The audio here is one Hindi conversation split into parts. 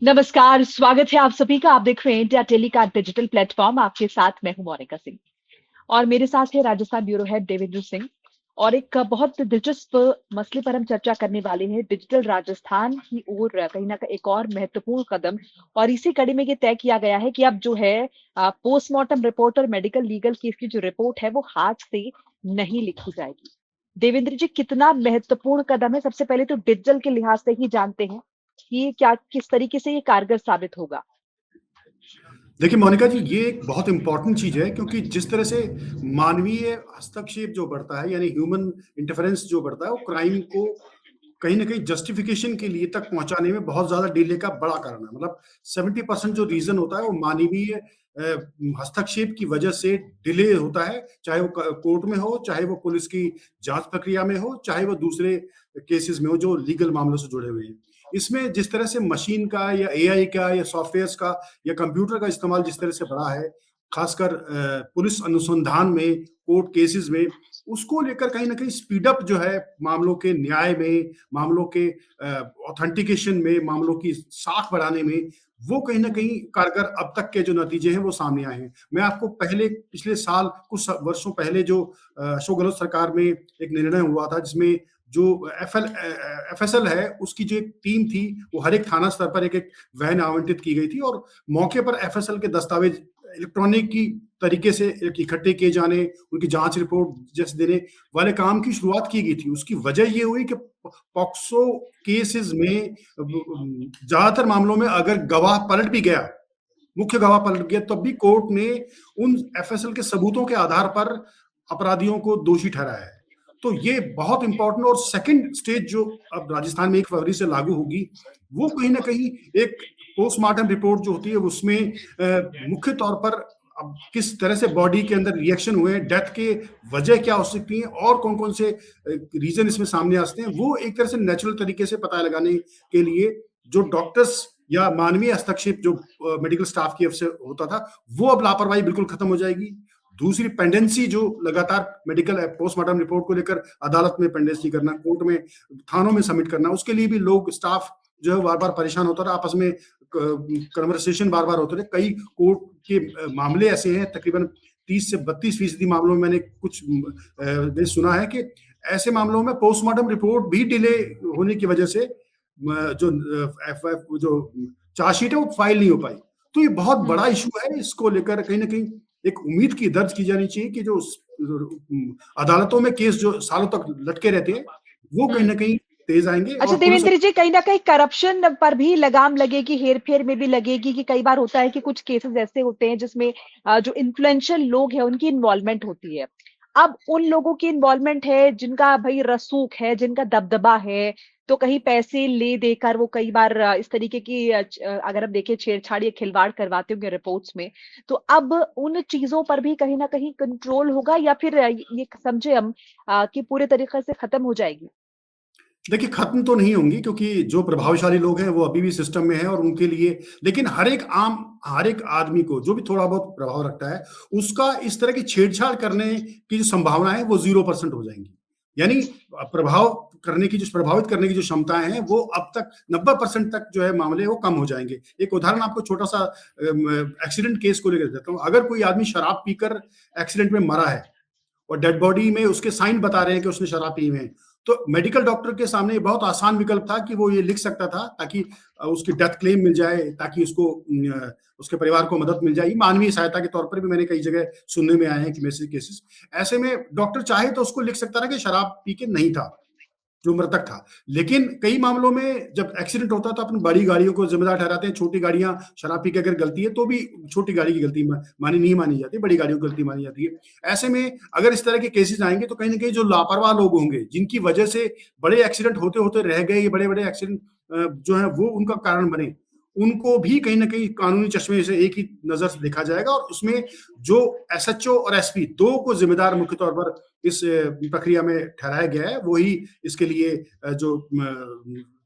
नमस्कार, स्वागत है आप सभी का। आप देख रहे हैं इंडिया टेली का डिजिटल प्लेटफॉर्म। आपके साथ मैं हूं मोनिका सिंह और मेरे साथ है राजस्थान ब्यूरो हेड देवेंद्र सिंह। और एक बहुत दिलचस्प मसले पर हम चर्चा करने वाले हैं, डिजिटल राजस्थान की ओर कहीं ना कहीं एक और महत्वपूर्ण कदम। और इसी कड़ी में ये तय किया गया है कि अब जो है पोस्टमार्टम रिपोर्ट और मेडिकल लीगल केस की जो रिपोर्ट है वो हाथ से नहीं लिखी जाएगी। देवेंद्र जी, कितना महत्वपूर्ण कदम है? सबसे पहले तो डिजिटल के लिहाज से ही जानते हैं कि क्या किस तरीके से ये कारगर साबित होगा। देखिए मोनिका जी, ये एक बहुत इंपॉर्टेंट चीज है क्योंकि जिस तरह से मानवीय हस्तक्षेप जो बढ़ता है यानी ह्यूमन इंटरफेरेंस जो बढ़ता है वो क्राइम को कहीं ना कहीं जस्टिफिकेशन के लिए तक पहुंचाने में बहुत ज्यादा डिले का बड़ा कारण है। मतलब 70% जो रीजन होता है वो मानवीय हस्तक्षेप की वजह से डिले होता है, चाहे वो कोर्ट में हो, चाहे वो पुलिस की जांच प्रक्रिया में हो, चाहे वो दूसरे केसेस में हो जो लीगल मामलों से जुड़े हुए हैं। इसमें जिस तरह से मशीन का या एआई का या सॉफ्टवेयर का या कंप्यूटर का इस्तेमाल जिस तरह से बढ़ा है, खासकर पुलिस अनुसंधान में, कोर्ट केसेस में, उसको लेकर कहीं ना कहीं स्पीड अप जो है मामलों के न्याय में, मामलों के ऑथेंटिकेशन में, मामलों की साख बढ़ाने में, वो कहीं ना कहीं कारगर अब तक के जो नतीजे हैं वो सामने आए हैं। मैं आपको पहले पिछले साल कुछ वर्षों पहले जो अशोक गहलोत सरकार में एक निर्णय हुआ था जिसमें जो एफएसएल है उसकी जो एक टीम थी वो हर एक थाना स्तर पर एक एक वैन आवंटित की गई थी और मौके पर एफएसएल के दस्तावेज इलेक्ट्रॉनिक की तरीके से इकट्ठे किए जाने, उनकी जांच रिपोर्ट जैसे देने वाले काम की शुरुआत की गई थी। उसकी वजह ये हुई कि पॉक्सो केसेस में ज्यादातर मामलों में अगर गवाह पलट भी गया, मुख्य गवाह पलट गया, तब भी कोर्ट ने उन एफएसएल के सबूतों के आधार पर अपराधियों को दोषी ठहराया है। तो ये बहुत इंपॉर्टेंट। और सेकंड स्टेज जो अब राजस्थान में 1 फरवरी से लागू होगी, वो कहीं ना कहीं एक पोस्टमार्टम रिपोर्ट जो होती है उसमें मुख्य तौर पर अब किस तरह से बॉडी के अंदर रिएक्शन हुए, डेथ के वजह क्या हो सकती है और कौन कौन से रीजन इसमें सामने आते हैं, वो एक तरह से नेचुरल तरीके से पता लगाने के लिए जो डॉक्टर्स या मानवीय हस्तक्षेप जो मेडिकल स्टाफ की ओर से होता था, वो अब लापरवाही बिल्कुल खत्म हो जाएगी। दूसरी पेंडेंसी जो लगातार मेडिकल पोस्टमार्टम रिपोर्ट को लेकर अदालत में पेंडेंसी करना, कोर्ट में, थानों में सबमिट करना, उसके लिए भी लोग स्टाफ जो है बार बार परेशान होता रहा, आपस में कन्वर्सेशन बार बार होते रहे। कई कोर्ट के मामले ऐसे हैं, तकरीबन 30 से 32% मामलों में मैंने कुछ सुना है कि ऐसे मामलों में पोस्टमार्टम रिपोर्ट भी डिले होने की वजह से जो जो चार्जशीट है वो फाइल नहीं हो पाई। तो ये बहुत बड़ा इशू है। इसको लेकर कहीं ना कहीं एक उम्मीद की दर्ज की जानी चाहिए कि जो अदालतों में केस जो सालों तक लटके रहते हैं वो कहीं ना कहीं तेज आएंगे। अच्छा और पुलिस देवेंद्र जी, कहीं ना कहीं करप्शन पर भी लगाम लगेगी, हेर फेर में भी लगेगी कि कई बार होता है कि कुछ केसेस ऐसे होते हैं जिसमें जो इन्फ्लुएंशियल लोग हैं उनकी इन्वॉल्वमेंट होती है। अब उन लोगों की इन्वॉल्वमेंट है जिनका भाई रसूख है, जिनका दबदबा है, तो कहीं पैसे ले देकर वो कई बार इस तरीके की अगर हम देखें छेड़छाड़ या खिलवाड़ करवाते होंगे रिपोर्ट्स में। तो अब उन चीजों पर भी कहीं ना कहीं कंट्रोल होगा या फिर ये समझे हम कि पूरे तरीके से खत्म हो जाएगी? देखिए, खत्म तो नहीं होंगी क्योंकि जो प्रभावशाली लोग हैं वो अभी भी सिस्टम में है और उनके लिए, लेकिन हर एक आदमी को जो भी थोड़ा बहुत प्रभाव रखता है उसका इस तरह की छेड़छाड़ करने की जो संभावना है वो 0% हो जाएंगी। यानी प्रभावित करने की जो क्षमताएं हैं वो अब तक 90% तक जो है मामले वो कम हो जाएंगे। एक उदाहरण आपको छोटा सा एक्सीडेंट केस को लेकर देता हूँ। अगर कोई आदमी शराब पीकर एक्सीडेंट में मरा है और डेड बॉडी में उसके साइन बता रहे हैं कि उसने शराब पी हुई है, तो मेडिकल डॉक्टर के सामने बहुत आसान विकल्प था कि वो ये लिख सकता था ताकि उसकी डेथ क्लेम मिल जाए, ताकि उसके परिवार को मदद मिल जाए। मानवीय सहायता के तौर पर भी मैंने कई जगह सुनने में आए हैं कि मैसेज केसेस ऐसे में डॉक्टर चाहे तो उसको लिख सकता था कि शराब पी के नहीं था जो मृतक था। लेकिन कई मामलों में जब एक्सीडेंट होता है तो अपन बड़ी गाड़ियों को जिम्मेदार ठहराते हैं, छोटी गाड़ियां शराब पी के अगर गलती है तो भी छोटी गाड़ी की गलती नहीं मानी जाती, बड़ी गाड़ियों की गलती मानी जाती है। ऐसे में अगर इस तरह के केसेस आएंगे तो कहीं ना कहीं जो लापरवाह लोग होंगे जिनकी वजह से बड़े एक्सीडेंट होते होते रह गए, ये बड़े बड़े एक्सीडेंट जो है वो उनका कारण बने, उनको भी कहीं ना कहीं कानूनी चश्मे से एक ही नजर से देखा जाएगा। और उसमें जो एसएचओ और एसपी दो को जिम्मेदार मुख्य तौर पर इस प्रक्रिया में ठहराया गया है, वही इसके लिए जो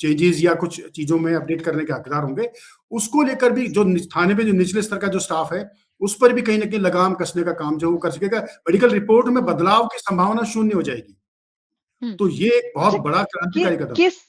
चेंजेस या कुछ चीजों में अपडेट करने के हकदार होंगे। उसको लेकर भी जो थाने पे जो निचले स्तर का जो स्टाफ है उस पर भी कहीं ना कहीं लगाम कसने का काम जो वो कर सकेगा। मेडिकल रिपोर्ट में बदलाव की संभावना शून्य हो जाएगी। हम्म। तो ये एक बहुत अच्छा, बड़ा क्रांतिकारी कदम। किस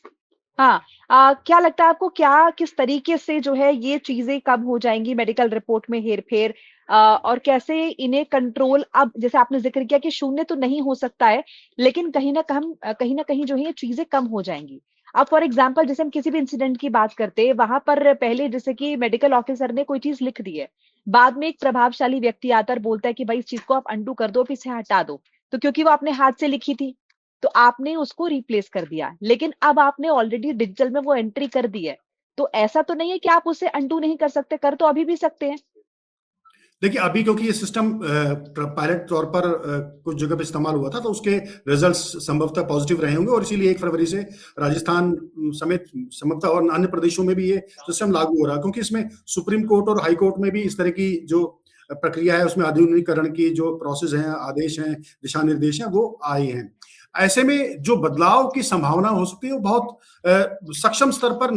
हाँ, क्या लगता है आपको, क्या किस तरीके से जो है ये चीज़ें कम हो जाएँगी मेडिकल रिपोर्ट में हेर-फेर, और कैसे इन्हें कंट्रोल, अब जैसे आपने ज़िक्र किया कि शून्य तो नहीं हो सकता है, लेकिन कहीं न कहीं जो है ये चीज़ें कम हो जाएँगी। अब फॉर एग्ज़ाम्पल जैसे हम किसी भी इंसिडेंट की बात करते हैं, वहाँ पर पहले जैसे कि मेडिकल ऑफ़िसर ने कोई चीज़ लिख दी है। बाद में एक प्रभावशाली व्यक्ति आता है और बोलता है कि भई इस चीज़ को आप अनडू कर दो, फिर इसे हटा दो। तो क्योंकि वो आपने हाथ से लिखी थी, तो आपने उसको रिप्लेस कर दिया। लेकिन अब आपने ऑलरेडी डिजिटल में वो एंट्री कर दी है। तो ऐसा तो नहीं है कि आप उसे अनडू नहीं कर सकते, कर तो अभी भी सकते हैं। देखिए, अभी क्योंकि ये सिस्टम पायलट तौर पर कुछ जगह पे इस्तेमाल हुआ था, तो उसके रिजल्ट्स संभवतः पॉजिटिव रहे होंगे और इसीलिए 1 फरवरी से राजस्थान समेत संभवतः और अन्य प्रदेशों में भी ये सिस्टम लागू हो रहा है, क्योंकि इसमें सुप्रीम कोर्ट और हाई कोर्ट में भी इस तरह की जो प्रक्रिया है, उसमें आधुनिकीकरण की जो प्रोसेस हैं, आदेश हैं, दिशा निर्देश हैं, वो आए हैं। ऐसे में जो बदलाव की संभावना हो सकती है, वो बहुत सक्षम स्तर पर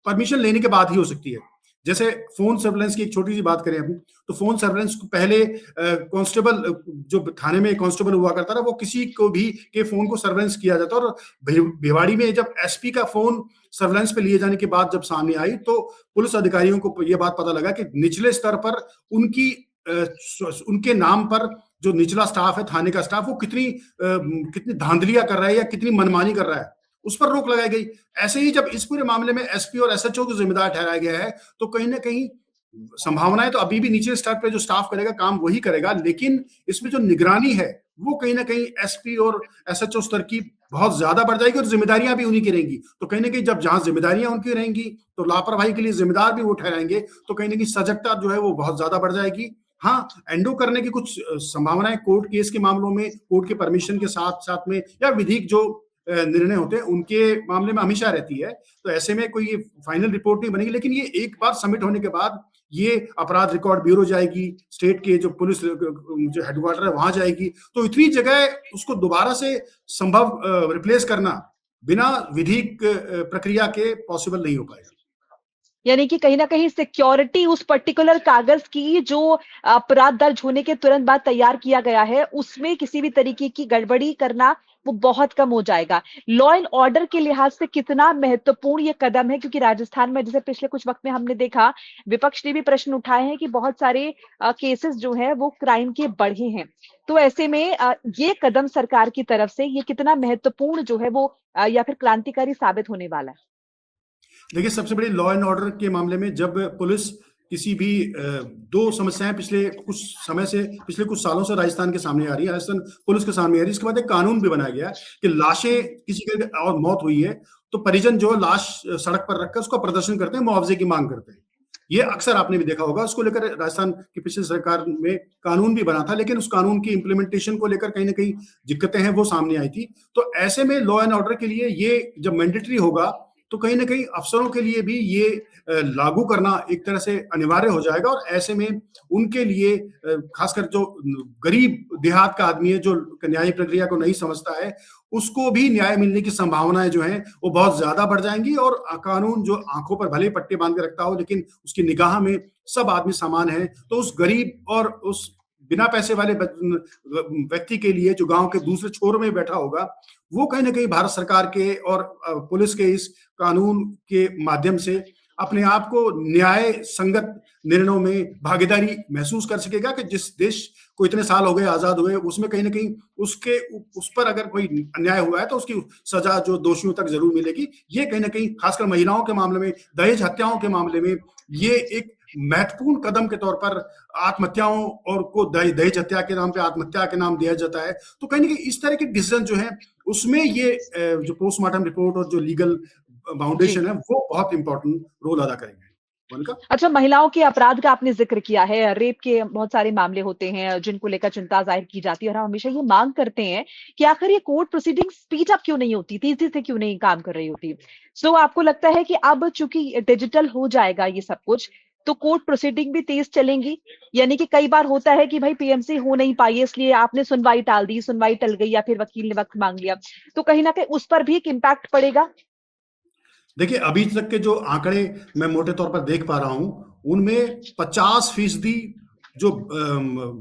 परमिशन लेने के बाद ही हो सकती है। जैसे फ़ोन सर्विलेंस की एक छोटी-सी बात करें हम, तो फ़ोन सर्विलेंस पहले कांस्टेबल जो थाने में कांस्टेबल हुआ करता था, वो किसी को भी के फ़ोन को सर्विलेंस किया जाता, और भिवाड़ी में जब एसपी का फ़ोन सर्विलेंस पे लिए जाने की बात जब सामने आई, तो पुलिस अधिकारियों को ये बात पता लगा कि निचले स्तर पर उनकी उनके नाम पर जो निचला स्टाफ है, थाने का स्टाफ, वो कितनी धांधलियाँ कर रहा है या कितनी मनमानी कर रहा है, उस पर रोक लगाई गई। ऐसे ही जब इस पूरे मामले में एसपी और एसएचओ को जिम्मेदार ठहराया गया है, तो कहीं न कहीं संभावनाएँ तो अभी भी नीचे स्तर पे जो स्टाफ करेगा, काम वही करेगा, लेकिन इसमें जो निगरानी है, वो कहीं न कहीं एसपी और एसएचओ स्तर की बहुत ज़्यादा बढ़ जाएगी और ज़िम्मेदारियाँ भी उन्हीं की रहेंगी। तो कहीं न कहीं जब जहाँ ज़िम्मेदारियाँ उनकी रहेंगी, तो लापरवाही के लिए ज़िम्मेदार भी वो ठहराएँगे, तो कहीं न कहीं सजगता जो है वो बहुत ज़्यादा बढ़ जाएगी। हाँ, एंडो करने की कुछ संभावनाएँ कोर्ट केस के मामलों में, कोर्ट की परमिशन के साथ-साथ में, या विधिक जो निर्णय होते हैं, उनके मामले में हमेशा रहती है। तो ऐसे में कोई ये फाइनल रिपोर्ट नहीं बनेगी, लेकिन ये एक बार सबमिट होने के बाद ये अपराध रिकॉर्ड ब्यूरो जाएगी, स्टेट के जो पुलिस जो हेडक्वार्टर है वहाँ जाएगी, तो इतनी जगह उसको दोबारा से संभव रिप्लेस करना बिना विधिक प्रक्रिया के पॉसिबल नहीं हो पाएगा। यानी कि कहीं न कहीं सिक्योरिटी उस पर्टिकुलर कागज़ की जो अपराध दर्ज होने के तुरंत बाद तैयार किया गया है, उसमें किसी भी तरीके की गड़बड़ी करना वो बहुत कम हो जाएगा। लॉ एंड ऑर्डर के लिहाज से कितना महत्वपूर्ण ये कदम है, क्योंकि राजस्थान में जैसे पिछले कुछ वक़्त में हमने देखा, विपक्ष ने भी प्रश्न उठाए हैं कि बहुत सारे केसेज़ जो हैं वो क्राइम के बढ़े हैं। तो ऐसे में ये कदम सरकार की तरफ से ये कितना महत्वपूर्ण जो है वो या फिर क्रांतिकारी साबित होने वाला है? देखिए, सबसे बड़ी लॉ एंड ऑर्डर के मामले में जब पुलिस किसी भी 2 समस्याएँ पिछले कुछ सालों से राजस्थान के सामने आ रही है, राजस्थान पुलिस के सामने आ रही है। इसके बाद एक कानून भी बनाया गया है कि लाशें किसी की और मौत हुई है, तो परिजन जो है लाश सड़क पर रखकर उसका प्रदर्शन करते हैं, मुआवज़े की माँग करते हैं। ये अक्सर आपने भी देखा होगा, उसको लेकर राजस्थान की पिछली सरकार में कानून भी बना था, लेकिन उस कानून की इम्प्लीमेंटेशन को लेकर कहीं न कहीं दिक्कतें हैं, वो सामने आई थी। तो ऐसे में लॉ एंड ऑर्डर के लिए ये जब मैंडेटरी होगा, तो कहीं न कहीं अफ़सरों के लिए भी ये लागू करना एक तरह से अनिवार्य हो जाएगा, और ऐसे में उनके लिए ख़ासकर जो गरीब देहात का आदमी है, जो न्यायिक प्रक्रिया को नहीं समझता है, उसको भी न्याय मिलने की संभावनाएँ जो हैं, वो बहुत ज़्यादा बढ़ जाएँगी, और कानून जो आँखों पर भले ही पट्टी बाँध के रखता हो, लेकिन उसकी निगाह में सब आदमी समान हैं, तो उस गरीब और उस बिना पैसे वाले व्यक्ति के लिए, जो गाँव के दूसरे छोर में बैठा होगा, वो कहीं न कहीं भारत सरकार के और पुलिस के इस कानून के माध्यम से अपने आप को न्याय संगत निर्णयों में भागीदारी महसूस कर सकेगा, कि जिस देश को इतने साल हो गए आज़ाद हुए, उसमें कहीं न कहीं उस पर अगर कोई अन्याय हुआ है, तो उसकी सज़ा जो दोषियों तक ज़रूर मिलेगी। ये कहीं न कहीं खासकर महिलाओं के मामले में, दहेज हत्याओं के मामले में, ये एक महत्वपूर्ण कदम के तौर पर आत्महत्याओं और को दहेज हत्या के नाम पे आत्महत्या के नाम दिया जाता है। तो कहीं न कहीं इस तरह के डिसीज़न जो हैं, उसमें ये जो पोस्टमार्टम रिपोर्ट और जो लीगल जी। फाउंडेशन है, वो बहुत इम्पोर्टेंट रोल अदा करेंगे। मोनिका? अच्छा, महिलाओं के अपराध का आपने ज़िक्र किया है, रेप के बहुत सारे मामले होते हैं जिनको लेकर चिंता ज़ाहिर की जाती है, और हम हमेशा ये माँग करते हैं कि आखिर ये कोर्ट प्रोसीडिंग स्पीड अप क्यों नहीं होती, तेज़ी से क्यों नहीं काम कर रही होती? सो आपको लगता है कि अब चूँकि डिजिटल हो जाएगा ये सब कुछ, तो कोर्ट प्रोसीडिंग भी तेज़ चलेंगी? यानी कि कई बार होता है कि भई पीएमसी हो नहीं पाई है, इसलिए आपने सुनवाई टाल दी, सुनवाई टल गई या फिर वकील ने वक़्त माँग लिया। तो कहीं न कहीं उस पर भी एक इम्पैक्ट पड़ेगा? देखिए, अभी तक के जो आंकड़े मैं मोटे तौर पर देख पा रहा हूँ, उनमें 50% जो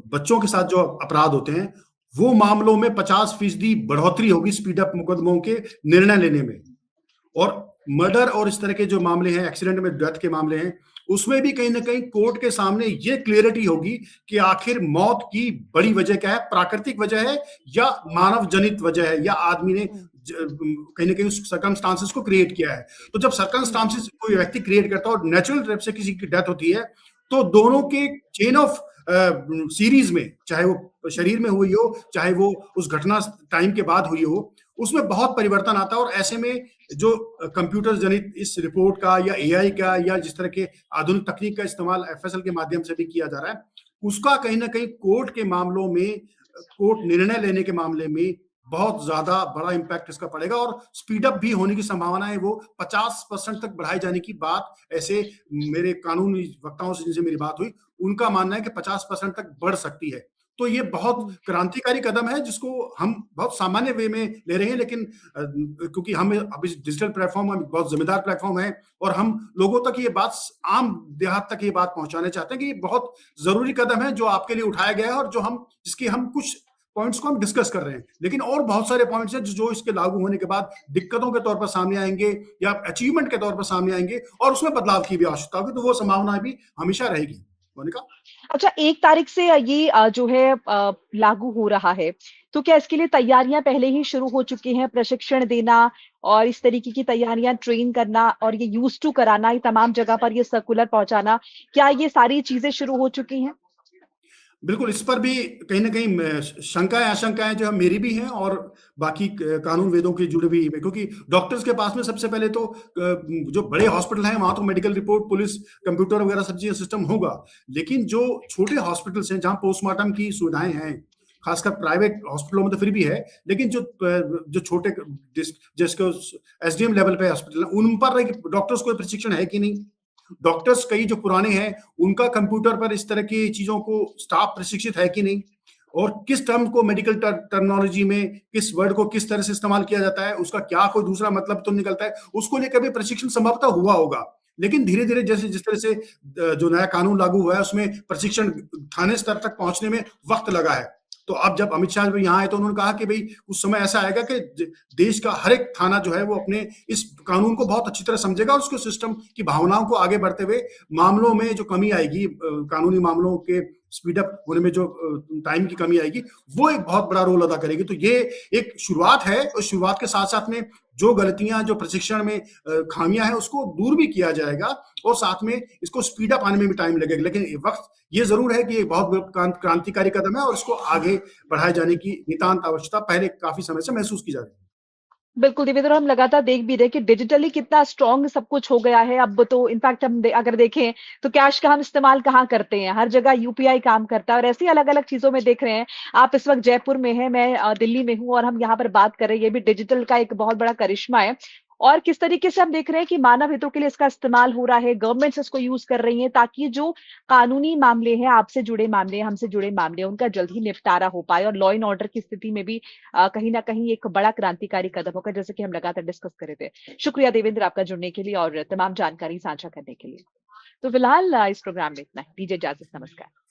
बच्चों के साथ जो अपराध होते हैं, वो मामलों में 50% बढ़ोतरी होगी स्पीड अप मुकदमों के निर्णय लेने में। और मर्डर और इस तरह के जो मामले हैं, एक्सीडेंट में डेथ के मामले हैं, उसमें भी कहीं ना कहीं कोर्ट के सामने ये क्लियरिटी होगी कि आखिर मौत की बड़ी वजह क्या है, प्राकृतिक वजह है या मानव जनित वजह है, या आदमी ने कहीं ना कहीं उस सर्कमस्टांसेस को क्रिएट किया है। तो जब सर्कमस्टांसेस कोई व्यक्ति क्रिएट करता है और नेचुरल डेथ से किसी की डेथ होती है, तो दोनों के चेन ऑफ सीरीज में, चाहे वो शरीर में हुई हो, चाहे वो उस घटना टाइम के बाद हुई हो, उसमें बहुत परिवर्तन आता है। और ऐसे में जो कंप्यूटर जनित इस रिपोर्ट का या एआई का या जिस तरह के आधुनिक तकनीक का इस्तेमाल एफएसएल के माध्यम से भी किया जा रहा है, उसका कहीं ना कहीं कोर्ट के मामलों में, कोर्ट निर्णय लेने के मामले में बहुत ज्यादा बड़ा इंपैक्ट इसका पड़ेगा। और स्पीड अप भी होने की संभावना है, वो 50% तक बढ़ाए जाने की बात, ऐसे मेरे कानूनी वक्ताओं से जिनसे मेरी बात हुई, उनका मानना है कि 50% तक बढ़ सकती है। तो ये बहुत क्रांतिकारी कदम है जिसको हम बहुत सामान्य वे में ले रहे हैं, लेकिन क्योंकि हम अब इस डिजिटल प्लेटफॉर्म में बहुत जिम्मेदार प्लेटफॉर्म है और हम लोगों तक ये बात, आम देहात तक ये बात पहुंचाना चाहते हैं कि ये बहुत जरूरी कदम है जो आपके लिए उठाया गया है, और जो हम, जिसकी हम कुछ पॉइंट्स को हम डिस्कस कर रहे हैं, लेकिन और बहुत सारे पॉइंट्स हैं जो इसके लागू होने के बाद दिक्कतों के तौर पर सामने आएंगे या अचीवमेंट के तौर पर सामने आएंगे, और उसमें बदलाव की भी आवश्यकता होगी। तो वो संभावना भी हमेशा रहेगी। मोनिका, अच्छा, 1 तारीख से ये जो है लागू हो रहा है, तो क्या इसके लिए तैयारियां पहले ही शुरू हो चुकी हैं? प्रशिक्षण देना और इस तरीके की तैयारियां, ट्रेन करना और ये यूज्ड टू कराना, ये तमाम जगह पर ये सर्कुलर पहुंचाना, क्या ये सारी चीजें शुरू हो चुकी हैं? बिल्कुल, इस पर भी कहीं ना कहीं शंकाएं आशंकाएं जो है मेरी भी हैं और बाकी कानून वेदों के जुड़े भी, क्योंकि डॉक्टर्स के पास में सबसे पहले तो जो बड़े हॉस्पिटल हैं वहां तो मेडिकल रिपोर्ट, पुलिस, कंप्यूटर वगैरह सब चीजें सिस्टम होगा, लेकिन जो छोटे हॉस्पिटल्स हैं जहां पोस्टमार्टम की सुविधाएं हैं, खासकर प्राइवेट हॉस्पिटलों में तो फिर भी है, लेकिन जो छोटे जिसको एसडीएम लेवल पे हॉस्पिटल है, उन पर डॉक्टर्स को प्रशिक्षण है कि नहीं। डॉक्टर्स कई जो पुराने हैं उनका कंप्यूटर पर इस तरह की चीजों को स्टाफ प्रशिक्षित है कि नहीं, और किस टर्म को मेडिकल टर्मिनोलॉजी में किस वर्ड को किस तरह से इस्तेमाल किया जाता है, उसका क्या कोई दूसरा मतलब तो निकलता है, उसको लेकर भी प्रशिक्षण संभवतः हुआ होगा। लेकिन धीरे धीरे जैसे जिस तरह से जो नया कानून लागू हुआ है उसमें प्रशिक्षण थाने स्तर तक पहुंचने में वक्त लगा है। तो अब जब अमित शाह यहाँ आए तो उन्होंने कहा कि भाई उस समय ऐसा आएगा कि देश का हर एक थाना जो है वो अपने इस कानून को बहुत अच्छी तरह समझेगा और उसको सिस्टम की भावनाओं को आगे बढ़ते हुए मामलों में जो कमी आएगी, कानूनी मामलों के स्पीड अप होने में जो टाइम की कमी आएगी, वो एक बहुत बड़ा रोल अदा करेगी। तो ये एक शुरुआत है, और शुरुआत के साथ साथ में जो गलतियां, जो प्रशिक्षण में खामियां हैं उसको दूर भी किया जाएगा, और साथ में इसको स्पीड अप आने में भी टाइम लगेगा। लेकिन वक्त ये जरूर है कि ये बहुत क्रांतिकारी कदम है और इसको आगे बढ़ाए जाने की नितांत आवश्यकता पहले काफी समय से महसूस की जा रही है। बिल्कुल देवेंद्र, हम लगातार देख भी रहे हैं कि डिजिटली कितना स्ट्रांग सब कुछ हो गया है। अब तो इनफैक्ट हम अगर देखें तो कैश का हम इस्तेमाल कहाँ करते हैं, हर जगह यूपीआई काम करता है, और ऐसी अलग अलग चीजों में देख रहे हैं। आप इस वक्त जयपुर में हैं, मैं दिल्ली में हूँ, और हम यहाँ पर बात कर रहे हैं, ये भी डिजिटल का एक बहुत बड़ा करिश्मा है। और किस तरीके से हम देख रहे हैं कि मानव हितों के लिए इसका इस्तेमाल हो रहा है, गवर्नमेंट्स इसको यूज कर रही हैं ताकि जो कानूनी मामले हैं, आपसे जुड़े मामले, हमसे जुड़े मामले, उनका जल्द ही निपटारा हो पाए, और लॉ एंड ऑर्डर की स्थिति में भी कहीं ना कहीं एक बड़ा क्रांतिकारी कदम होगा, जैसे कि हम लगातार डिस्कस कर रहे थे। शुक्रिया देवेंद्र आपका जुड़ने के लिए और तमाम जानकारी साझा करने के लिए। तो फिलहाल इस प्रोग्राम में इतना ही। दीजिए इजाजत, नमस्कार।